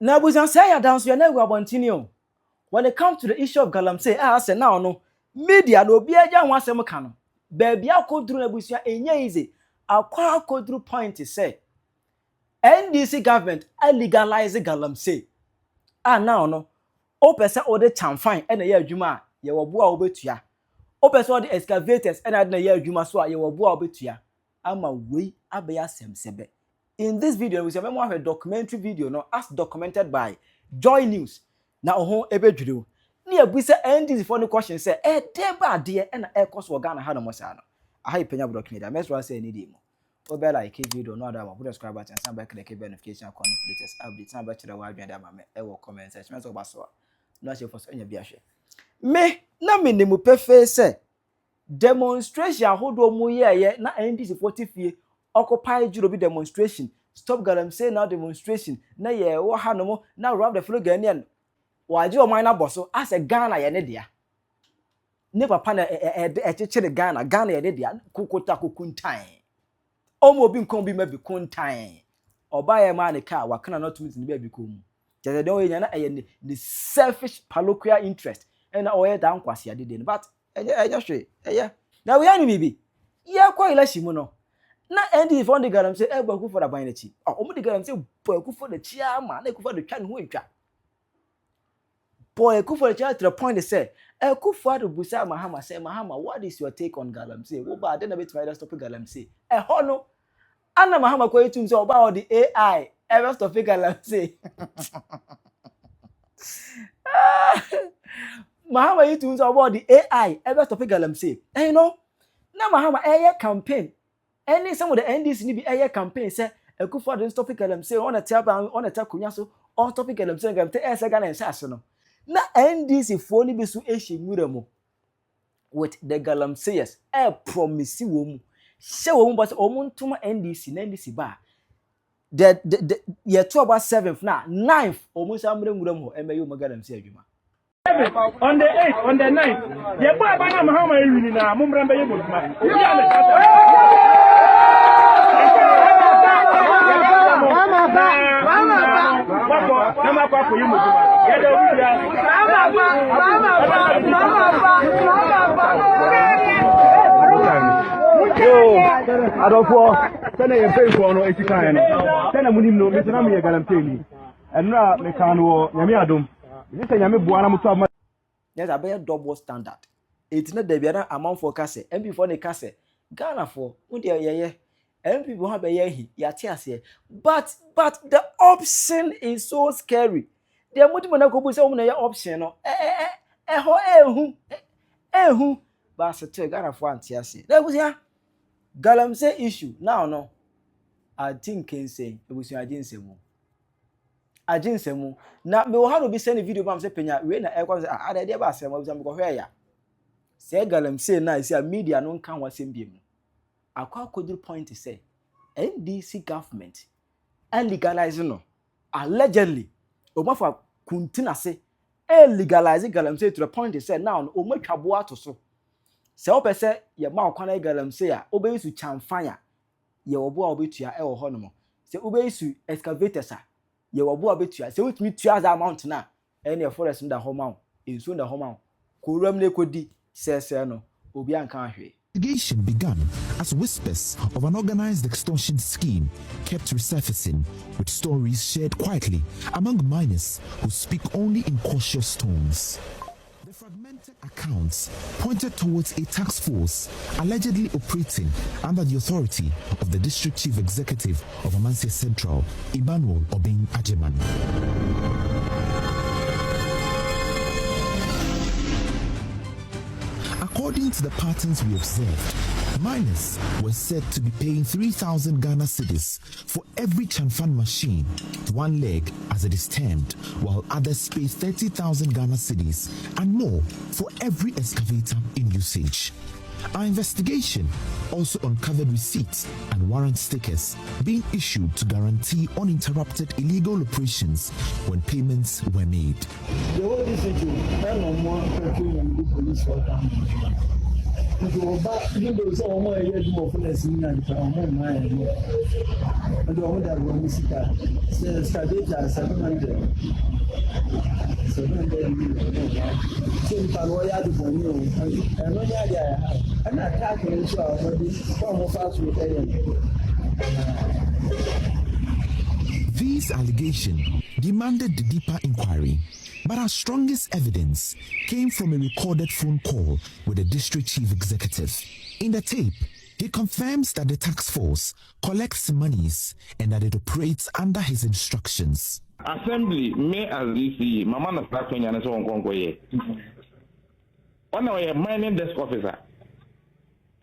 Now, we say ya dance, you never continue. When it comes to the issue of Galamsey, I say now no media no be a young one some can. Baby, I could do a bush easy. I'll call through point to say NDC government I legalize Galamsey. Now no. O person all the time fine and a year juma, ye will boa obetua. O person all the excavators and a year juma so ye will boa obetua. I'm a way abeya sebe. In this video, we see a documentary video no as documented by Joy News. Na oho ebedwuru. Ni abisa NDC for no question say deba de e na e cost wo Ghana ha no mo sa no. Aha Penyah block media. Mess one say ni dey mo. Obe like video no other one. Put subscribe button and back click notification icon for latest updates. Na ba kire wa adwan da ma me e wo comment section. Me so ba so. No share for so nya bia hwe. Me na me ne mu pefe say demonstration hodo mu ye na NDC 40 fie occupy juro bi demonstration. Stop Galamsey now demonstration. Na ye wo ha no mo na rob the flow Ghanaian. Waje o minor bosso as a Ghana ye ne dia. Ne papa na chechere Ghana ye ne dia kokota kokuntan. Omo obi nkom bi mabi kuntan. Oba ye ma ne ka wakana not meet ne bi kom. Jede don we nya na the selfish parochial interest. And na oye dan kwase ade de. But eja hwe na we anu bibi. Ye kwa election mu no. Na NDC for the Galamsey e gbaku for aban na chi. Omo the Galamsey gbaku for the chairman na ku for the twa ne ho ntwa. Boy, Kufa to the point they say, Kufa to Busa Mahama say, Mahama, what is your take on Galamsey? What about then a bit to stop Galamsey? Hono, Anna Mahama questions about the AI, ever stop Galamsey. Mahama, you tunes about the AI, ever stop Galamsey. You know, now Mahama air campaign. Any some of the NDC need be air campaign say, Kufa don't stop Galamsey on a tap Kunyaso, on stop Galamsey, Ghana and Sassono. Na NDC for ni besu eshi muramo with the Galamseyers promise wo mu she wo mu but omuntuma NDC na NDC ba the year 2 about 7th na 9th omusa muramo emeyo Galamsey adwuma on the 8th on the 9th ye ba ba na Mahama ewini na mumramba ye boduma obi ale I don't know. Then I pay for no 80 kind. Then I wouldn't know. Mr. Nami Galamsey. And now me can wo nyame adom. This is nyame buana mutu. Yes, I bear double standard. It's not the better amount for casse. And before the casse, Ghana for yeah. And people have a year but the option is so scary. The multi-money couple say option no. But say Ghana for antiase. There was ya Galamsey issue. Now no. I think can say it was ajinsemu. Na me wo ha no be send video bam say Penyah we na e kwa say ada dey ba asem obisa me ko hwe ya. Say Galamsey na say media no kan wasem biem. Akwa kodru point say NDC government legalizing no allegedly omafa kuntina say legalizing Galamsey to the point say now omatwabo ato so say opese ye ma okwana Galamsey a obeyisu chamfanya ye obo a obetua e wo ho no mo say obeyisu excavators a ye obo a obetua say wetumi tua za amount na ene forest nda ho ma enso nda ho ma koram ne kodi sese no obi anka ahwe. Investigation began as whispers of an organized extortion scheme kept resurfacing, with stories shared quietly among miners who speak only in cautious tones. The fragmented accounts pointed towards a task force allegedly operating under the authority of the district chief executive of Galamsey Central, Emmanuel Obeng Ajeman. According to the patterns we observed, miners were said to be paying 3,000 Ghana cedis for every chanfan machine, one leg as it is termed, while others pay 30,000 Ghana cedis and more for every excavator in usage. Our investigation also uncovered receipts and warrant stickers being issued to guarantee uninterrupted illegal operations when payments were made. Even though some more years more for the senior and from my and the one that will miss it. Says Cadeta 700. 700 million. So if I were to go, and no idea, I'm not talking into our body, some of us will tell you. These allegations demanded the deeper inquiry, but our strongest evidence came from a recorded phone call with the district chief executive. In the tape, he confirms that the task force collects monies and that it operates under his instructions. Assembly may as DC, Mama na Penyah and so on. One of a mining desk officer.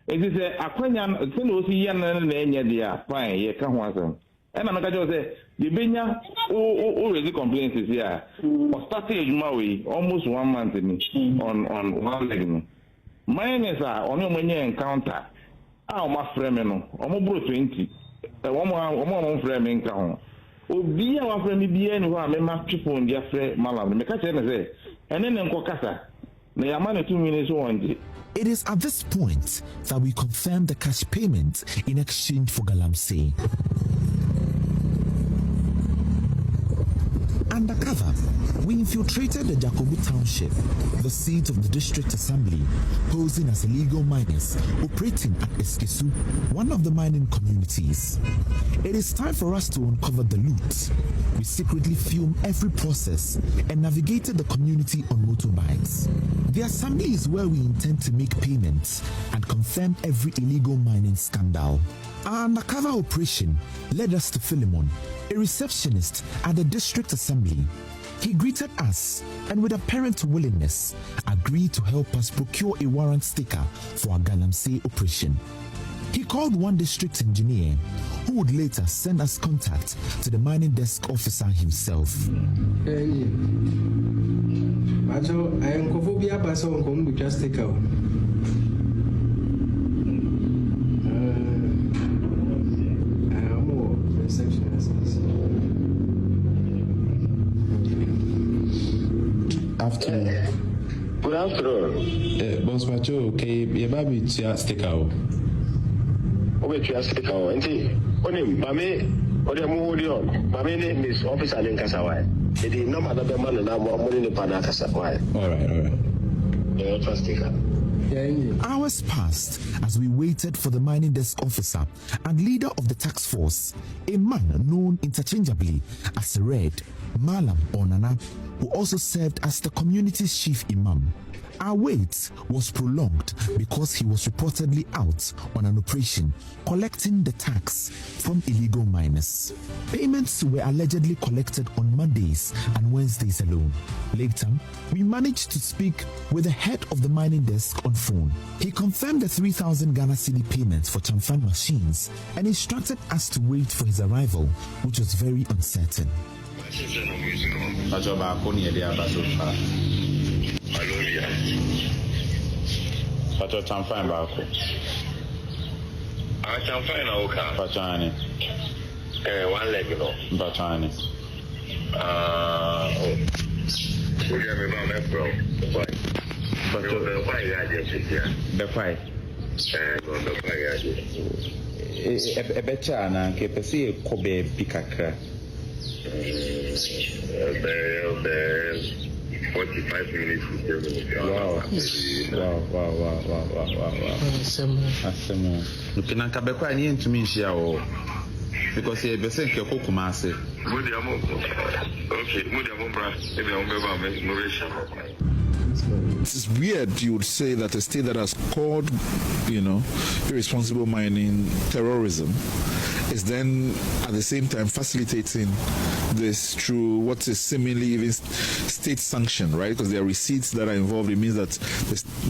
It is a Penyah, Tinosi and Nanya, fine, ye can't want them. And I'm going to say, the Penyah already complains here. For starting Maui, almost 1 month on one leg. Miners are on your encounter. My friend, almost 20. One more friend encounter. Obi a wa friend bi enu ha me ma people on their friend malam me ka che na say ene ne nkokasa na ya ma na 2 minutes on. It is at this point that we confirm the cash payment in exchange for Galamsey. Undercover, we infiltrated the Jacobi Township, the seat of the district assembly, posing as illegal miners operating at Eskesu, one of the mining communities. It is time for us to uncover the loot. We secretly filmed every process and navigated the community on motorbikes. The assembly is where we intend to make payments and confirm every illegal mining scandal. Our undercover operation led us to Philemon, a receptionist at the district assembly. He greeted us and with apparent willingness agreed to help us procure a warrant sticker for our Galamsey operation. He called one district engineer who would later send us contact to the mining desk officer himself. Afternoon. Good afternoon. Boss Macho, okay, your baby to stick out. Okay, to stick out. Auntie, onim, mame, ode mu odi on. Mame name is Officer Lenkasawai. It is no matter the man na mo money ne pana kasawai. All right. Yeah, trust sticker. Hours passed as we waited for the mining desk officer and leader of the task force, a man known interchangeably as Red, Malam or Nana, who also served as the community's chief imam. Our wait was prolonged because he was reportedly out on an operation collecting the tax from illegal miners. Payments were allegedly collected on Mondays and Wednesdays alone. Later, we managed to speak with the head of the mining desk on phone. He confirmed the 3,000 Ghana cedi payments for chamfan machines and instructed us to wait for his arrival, which was very uncertain. Pacho chamfan bako. Chamfan na uka. Pachani. 1 leg no. Pachani. Odi me ba me pro. Pacho The fight ya je. the fight. No the fight ya je. E becha na ke pesi kobe pikakra. 45 minutes. Wow. Looking Kabekwa ni ntumi nhia o because e be say nke kokuma ase. Okay, maybe I'm It's weird you would say that a state that has called, irresponsible mining terrorism is then at the same time facilitating this through what is seemingly even state sanctioned, right? Because there are receipts that are involved. It means that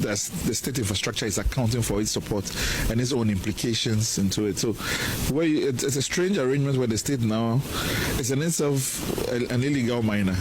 the state infrastructure is accounting for its support and its own implications into it. So it's a strange arrangement where the state now is in itself an illegal miner.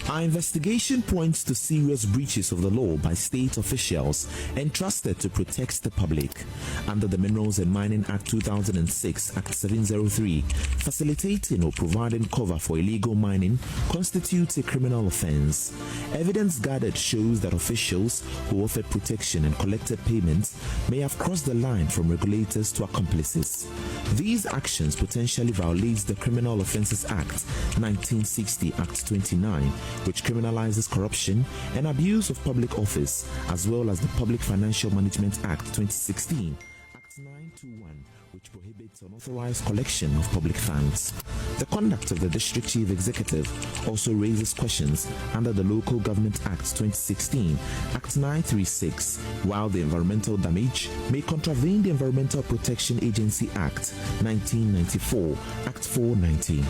Our investigation points to serious breaches of the law by state officials entrusted to protect the public. Under the Minerals and Mining Act 2006, Act 703, facilitating or providing cover for illegal mining constitutes a criminal offense. Evidence gathered shows that officials who offered protection and collected payments may have crossed the line from regulators to accomplices. These actions potentially violates the Criminal Offences Act 1960, Act 29, which criminalizes corruption and abuse of public office, as well as the Public Financial Management Act 2016, Act 921, which prohibits unauthorized collection of public funds. The conduct of the District Chief Executive also raises questions under the Local Government Act 2016, Act 936, while the environmental damage may contravene the Environmental Protection Agency Act 1994, Act 419.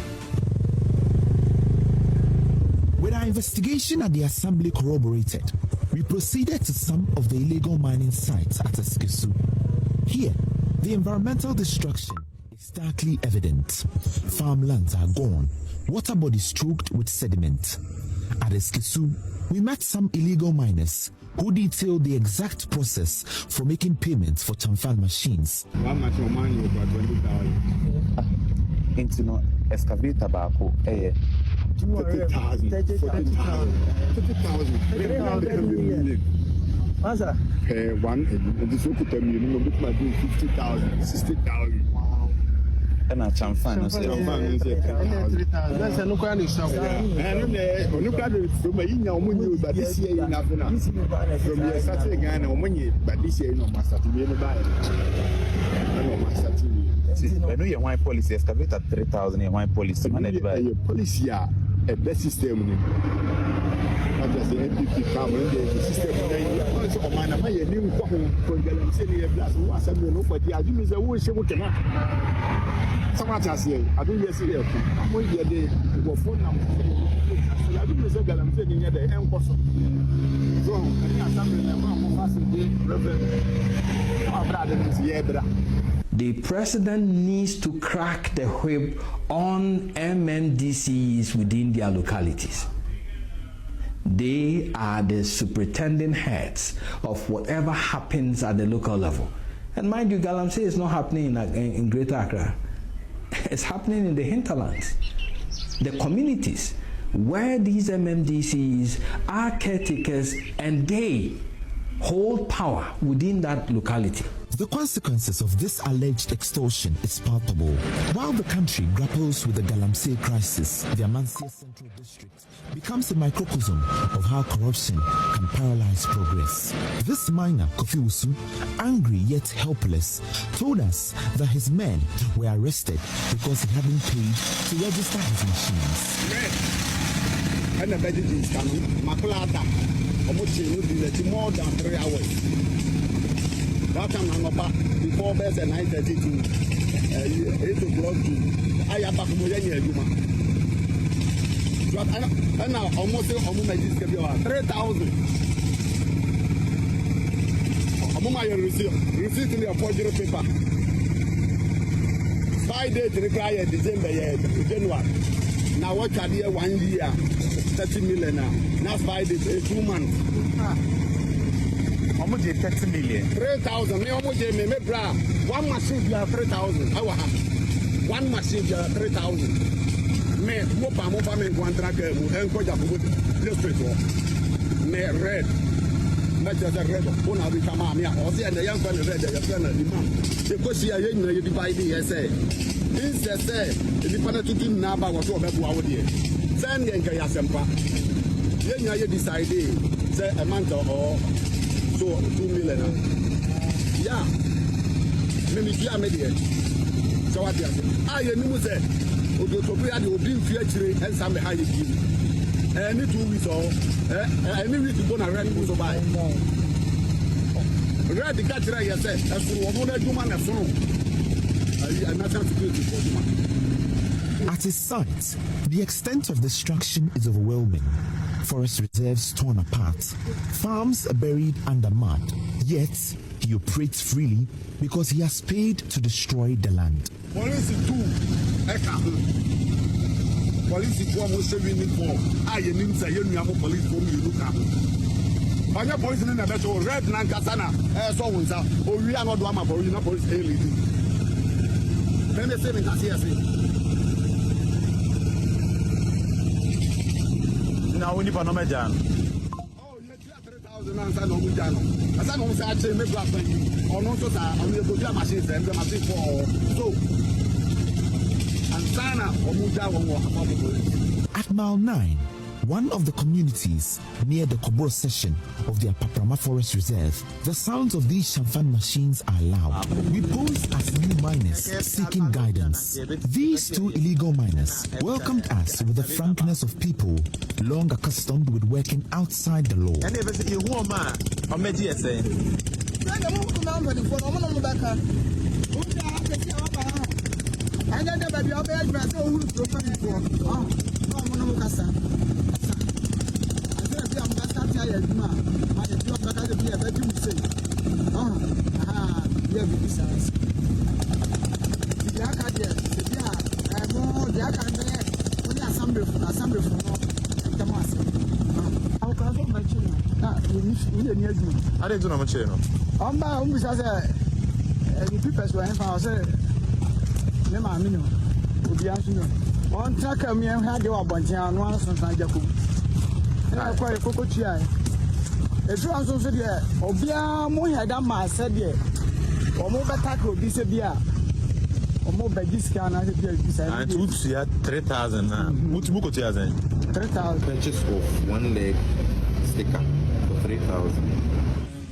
With our investigation at the Assembly corroborated, we proceeded to some of the illegal mining sites at Eskesu. Here, the environmental destruction is starkly evident. Farmlands are gone, water bodies stroked with sediment. At Eskesu, we met some illegal miners who detailed the exact process for making payments for chamfan machines. One much more money over 20,000. Into no excavator bako 30,000. 40,000. 50,000. What's that? One, and this will put them in the book by doing 50,000, 60,000. and a chamfan. That's a no kind of stuff. And no kind of from a young but this year in Africa. From your Saturday Ghana, but this year no master to be able to buy. No master to be. I know your wine policy excavate at 3,000 in wine policy managed by your policy, a best system. Not just the MPP come in the system. Also, man, my new from Galamsey, plus was a no for the Adu is a wish you cannot. So much as here, I don't yes here. I'm going to get the phone number. I do miss a Galamsey near the end person. So, I am The president needs to crack the whip on MNDCs within their localities. They are the superintendent heads of whatever happens at the local level. And mind you, Galamsey is not happening in Greater Accra. It's happening in the hinterlands. The communities where these MMDCs are caretakers and they hold power within that locality. The consequences of this alleged extortion is palpable. While the country grapples with the Galamsey crisis, the Amancia Central District becomes a microcosm of how corruption can paralyze progress. This miner, Kofi Usu, angry yet helpless, told us that his men were arrested because he hadn't paid to register his machines. And the bedding is coming, Makulata, more than 3 hours. That time I'm about before best at 9:30 to 8 o'clock to I am back from Yuma. And now almost 3,000. I'm on my receipt in the forgery paper. 5 days required December, January. Now what can be 1 year, 30 million now. Now 5 days, 2 months. How much is 30 million? 3,000. Me almost me bra. One machine you 3,000. How have? One machine you 3,000. Me mopa me contract mu enko ja ko just straight. Me red. Me just red. Una bi kama me o se na yan fa red ya fa na imam. Se ko si aye nyina ye divide ye say. In say the pana to do na ba wo so be bo awode. Send ye nka ya sempa. Ye nyina ye decide say a month or so 2 million. Yeah. Maybe you are media. So what you say? I knew say, Odotobi had the Obin Future and some high give. Any 2 weeks or any week to go and run so by. Read the catcher, I said, as for one human and so on. National security for human. At his site, the extent of destruction is overwhelming. Forest reserves torn apart, farms buried under mud, yet he operates freely because he has paid to destroy the land. Police 2 eka. police form was saving it for. I didn't say you have police form you look at. On your police in the better red Nankasana, so one's out. Oh, we are not doing my police, not police alien. Then they say, now we need to know my John. Oh, you have 3,000 and no Mujano. As I don't say, I say, make black or no, so I'm going to put machines and the machine for so. And Sana or Mujano. At mile 9, one of the communities near the Koboro section of the Apaprama Forest Reserve, the sounds of these Shamfan machines are loud. We pose as new miners seeking guidance. These two illegal miners welcomed us with the frankness of people long accustomed with working outside the law. I didn't do no much. One tracker me and had your bunch and one sometimes Jacob. And I quite a cocoa chia. It's also said, Obia Moya Dama said, or more tackle this a beer, or more baggies can I would see at 3,000. 3,000 purchase of one leg sticker for 3,000.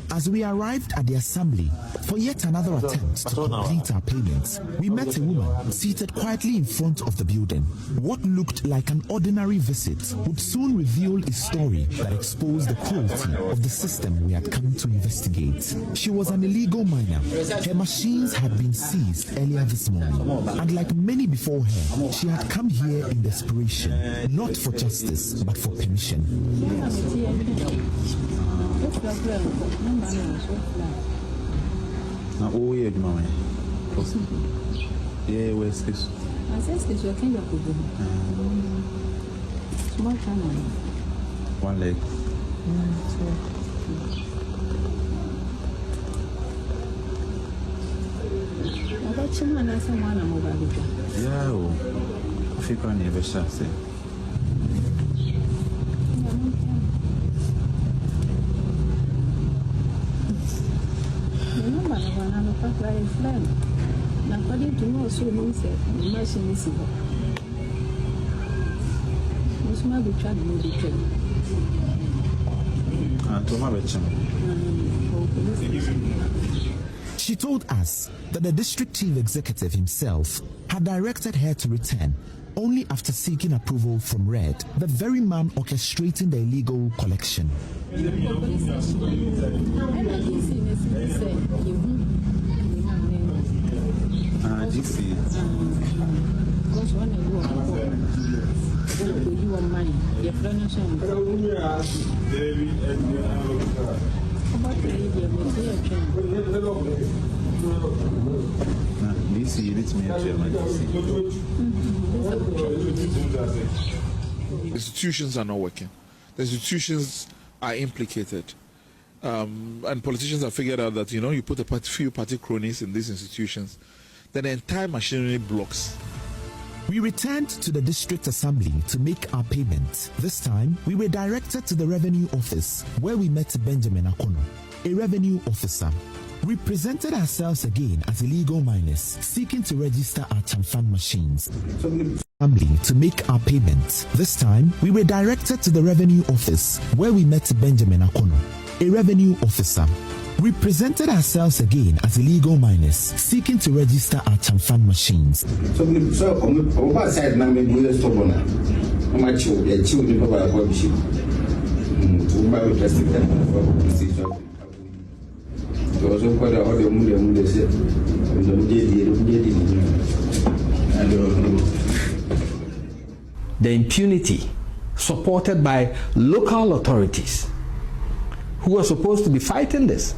As we arrived at the assembly for yet another attempt to complete our payments, we met a woman seated quietly in front of the building. What looked like an ordinary visit would soon reveal a story that exposed the cruelty of the system we had come to investigate. She was an illegal miner. Her machines had been seized earlier this morning, and like many before her, she had come here in desperation, not for justice, but for permission. Now, oh, yeah, my yeah, where's this? I said, this will kind of small channel. One leg. I got you, and I said, one of mobile. Yeah, I think I never shall say. According to me, so means the machine is here. Most might be trying to move the train. And to my She told us that the district chief executive himself had directed her to return only after seeking approval from Red, the very man orchestrating the illegal collection. DC. DC, it's me Institutions are not working. The institutions are implicated. And politicians have figured out that, you put a few party cronies in these institutions, then the entire machinery blocks. We returned to the district assembly to make our payment. This time, we were directed to the revenue office, where we met Benjamin Akono, a revenue officer. We presented ourselves again as illegal miners seeking to register our Chamfan machines. To make our payment. This time, we were directed to the revenue office, where we met Benjamin Akono, a revenue officer. We presented ourselves again as illegal miners seeking to register our Chamfan machines. So on my side, I'm going to stop on how much you children of our worship. The impunity supported by local authorities who are supposed to be fighting this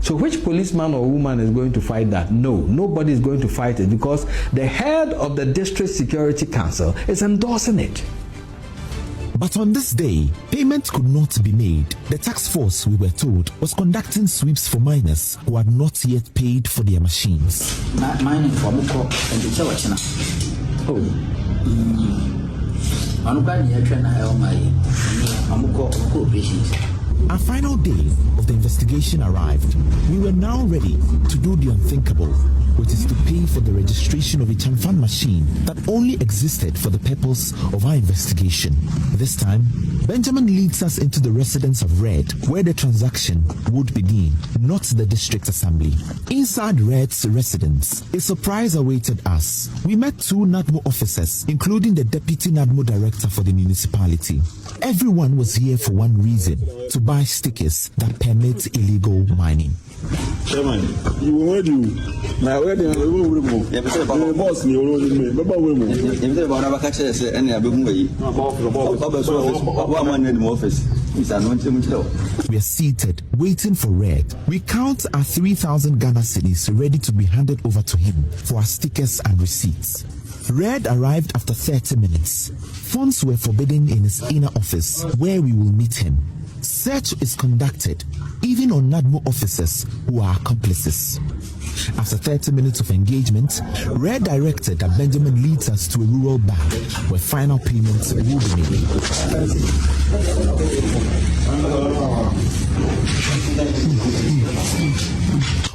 So which policeman or woman is going to fight that? No, nobody is going to fight it because the head of the District Security Council is endorsing it. But on this day, payment could not be made. The task force, we were told, was conducting sweeps for miners who had not yet paid for their machines. Mining for Muko and the Chawachina. Our final day of the investigation arrived. We were now ready to do the unthinkable, which is to pay for the registration of a Chamfan machine that only existed for the purpose of our investigation. This time, Benjamin leads us into the residence of Red, where the transaction would begin, not the district assembly. Inside Red's residence, a surprise awaited us. We met 2 NADMO officers, including the deputy NADMO director for the municipality. Everyone was here for one reason, to buy stickers that permit illegal mining. Chairman, you were you. Now, where do you go? Boss, you know me. Baba, we move. If they were never catch us, any of them, we are seated, waiting for Red. We count our 3,000 Ghana cedis ready to be handed over to him for our stickers and receipts. Red arrived after 30 minutes. Phones were forbidden in his inner office, where we will meet him. Search is conducted, even on NADMO officers who are accomplices. After 30 minutes of engagement, Red directed that Benjamin leads us to a rural bank where final payments will be made.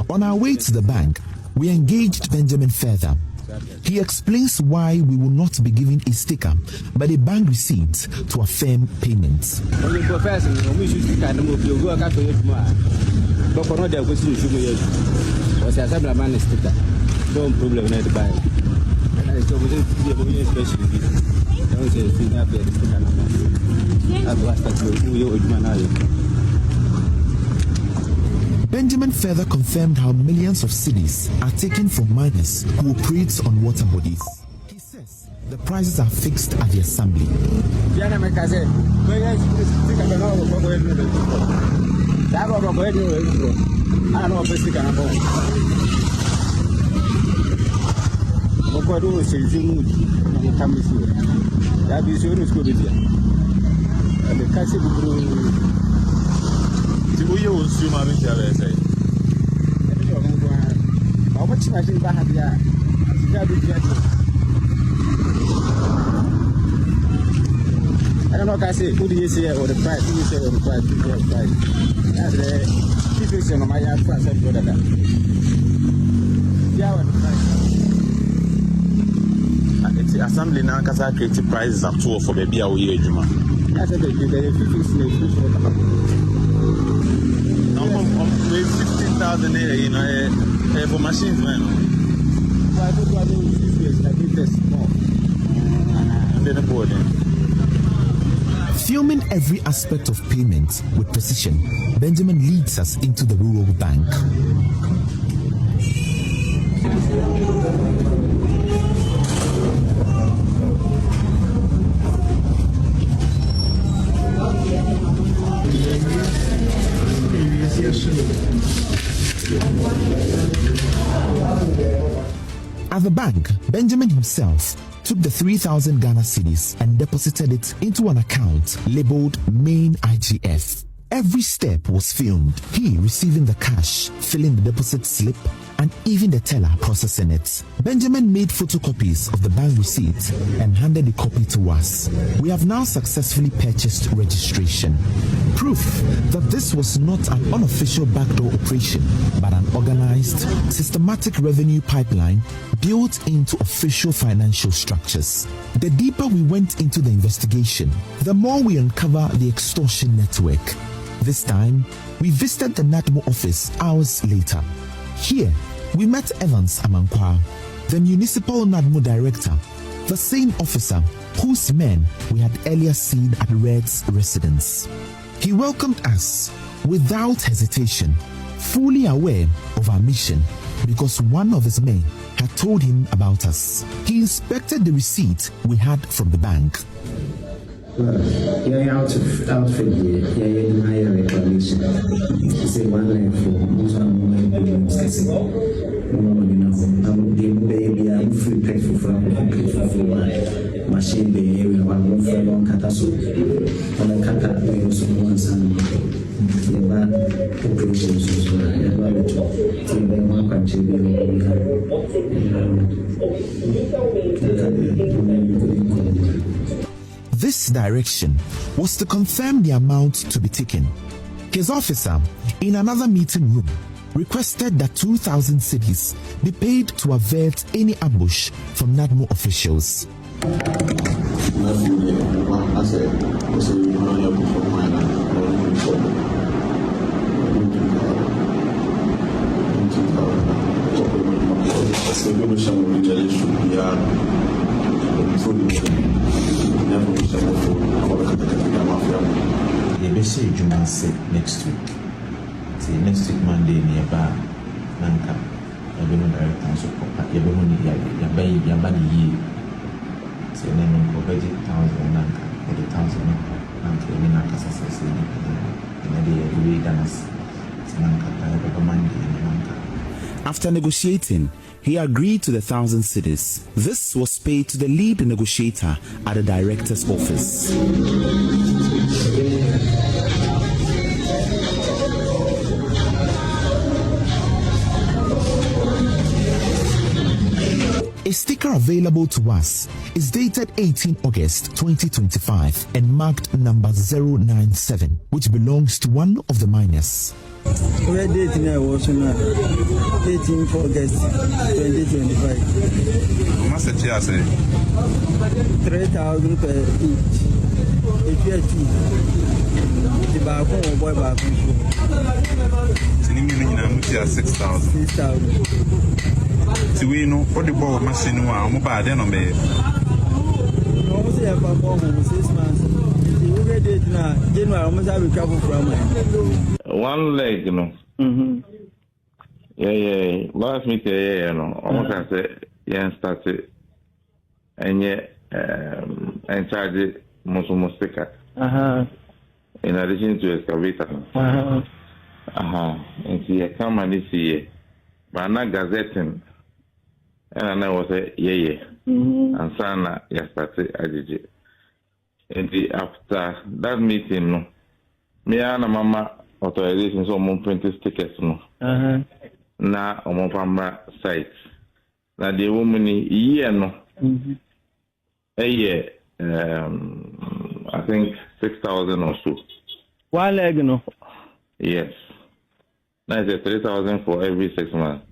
On our way to the bank, we engaged Benjamin further. He explains why we will not be giving a sticker, but a bank receipt to affirm payments. Benjamin further confirmed how millions of cedis are taken from miners who operate on water bodies. He says the prices are fixed at the assembly. I don't know if I say who do you say or the price, who you say or the price, who the price. That's the situation of my young friends and brother. Yeah, the price. It's assembly now because I create prices up to for baby our year, Juma. That's a big deal. No, 15,000 you know, for machines, man. So I don't want to do this, like this more. And then the board. Filming every aspect of payment with precision, Benjamin leads us into the rural bank. At the bank, Benjamin himself took the 3,000 Ghana cedis and deposited it into an account labeled Main IGF. Every step was filmed. He receiving the cash, filling the deposit slip, and even the teller processing it. Benjamin made photocopies of the bank receipt and handed a copy to us. We have now successfully purchased registration. Proof that this was not an unofficial backdoor operation, but an organized, systematic revenue pipeline built into official financial structures. The deeper we went into the investigation, the more we uncover the extortion network. This time, we visited the NADMO office hours later. Here, we met Evans Amankwa, the municipal NADMO director, the same officer whose men we had earlier seen at Red's residence. He welcomed us without hesitation, fully aware of our mission because one of his men had told him about us. He inspected the receipt we had from the bank. Yeah, out for the higher reclamation. Say 1 leg for most of the baby, I'm free pay for machine the area one for long cataso. And I cut that way also once and the bad operations as well. This direction was to confirm the amount to be taken. His officer, in another meeting room, requested that 2,000 cedis be paid to avert any ambush from NADMO officials. They be say Juma say next week. Say next week Monday nearby Nanka. I be no director so you be money ya buy ye. Say no no budget 1,000 Nanka or the 1,000 Nanka in Nanka say in the way dance. Say Nanka I be Monday in Nanka. After negotiating, he agreed to the 1,000 cedis. This was paid to the lead negotiator at the director's office. A sticker available to us is dated 18 August 2025 and marked number 097, which belongs to one of the miners. Where date now was 18 August 2025. How much did you say? 3,000 per each. If you are two, the back or boy back. So you mean 6,000? 6,000. So we know what the ball machine was. I'm bad then on me. Almost a perform 6 months. The date now, January almost have recovered from it. 1 leg, you know. Yeah. Last meeting, you know. Almost I said, yeah, started. And yet, and charge most sticker. In addition to excavator. And see, I come and see, but not gazetting. And I was a yeah. And Sana, yes, started AGG. And after that meeting, no, me and Mama authorization so mon printed stickers no. Na on family site. Na the woman year no. A year, I think 6,000 or so. 1 leg no. Yes. Now it's 3,000 for every 6 months.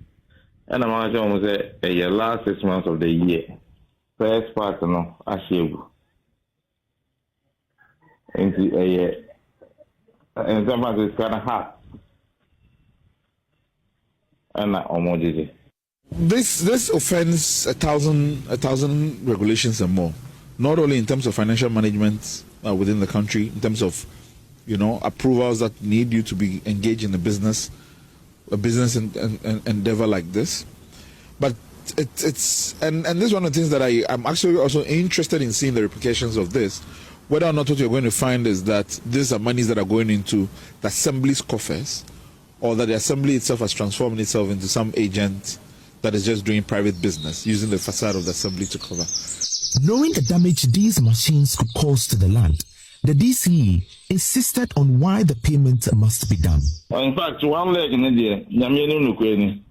And I'm going to almost say a year last 6 months of the year. First part no, Ashebu. Into a year. And sometimes it's kind of hard. And not almost easy. This offends 1,000 regulations and more. Not only in terms of financial management within the country, in terms of, approvals that need you to be engaged in a business endeavor like this, but it's and this is one of the things that I'm actually also interested in seeing the repercussions of this. Whether or not what you're going to find is that these are monies that are going into the assembly's coffers, or that the assembly itself has transformed itself into some agent that is just doing private business, using the facade of the assembly to cover. Knowing the damage these machines could cause to the land, the DCE insisted on why the payment must be done. In fact, 1 leg in India, Yamino Nukweni.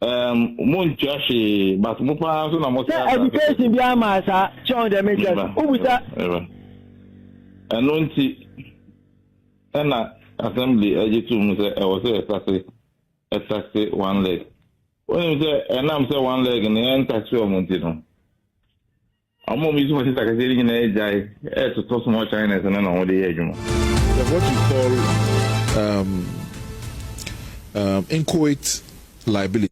Munchashi, but Mupa, so much education behind my John the Maker. Who was that? And Nunti and assembly, I was a taxi 1 leg. When you say, and I'm say 1 leg in the end, taxi or Montino. I'm always what is like a sitting in a day to toss more China and then on the edge. What you call inchoate liability.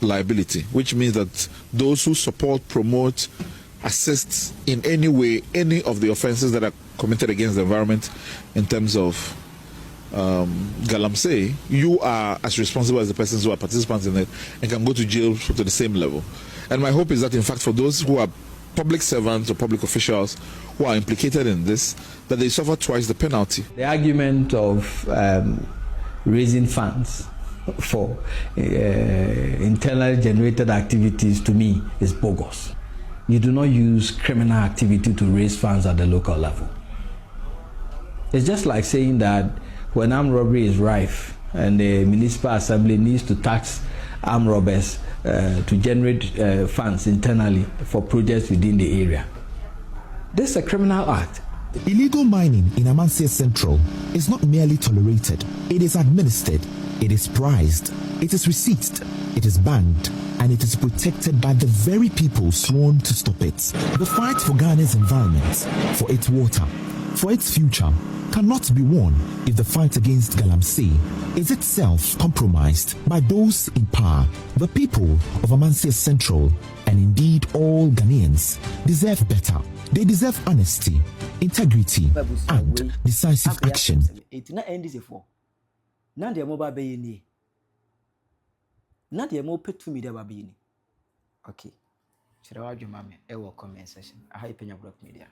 Liability, which means that those who support, promote, assist in any way any of the offenses that are committed against the environment in terms of Galamsey, you are as responsible as the persons who are participants in it and can go to jail to the same level. And my hope is that, in fact, for those who are public servants or public officials who are implicated in this, that they suffer twice the penalty. The argument of raising funds for internally generated activities, to me, is bogus. You do not use criminal activity to raise funds at the local level. It's just like saying that when armed robbery is rife and the municipal assembly needs to tax armed robbers to generate funds internally for projects within the area. This is a criminal act. Illegal mining in Galamsey Central is not merely tolerated, it is administered, it is prized, it is receipted, it is banned, and it is protected by the very people sworn to stop it. The fight for Ghana's environment, for its water, for its future, cannot be won if the fight against Galamsey is itself compromised by those in power. The people of Galamsey Central, and indeed all Ghanaians, deserve better. They deserve honesty, integrity, and decisive action. It's not NDC for. Now they are mobile bayini. Now they are more pet to me the babini. Okay. Should I want your mommy? I will comment session. I hype in your blog media.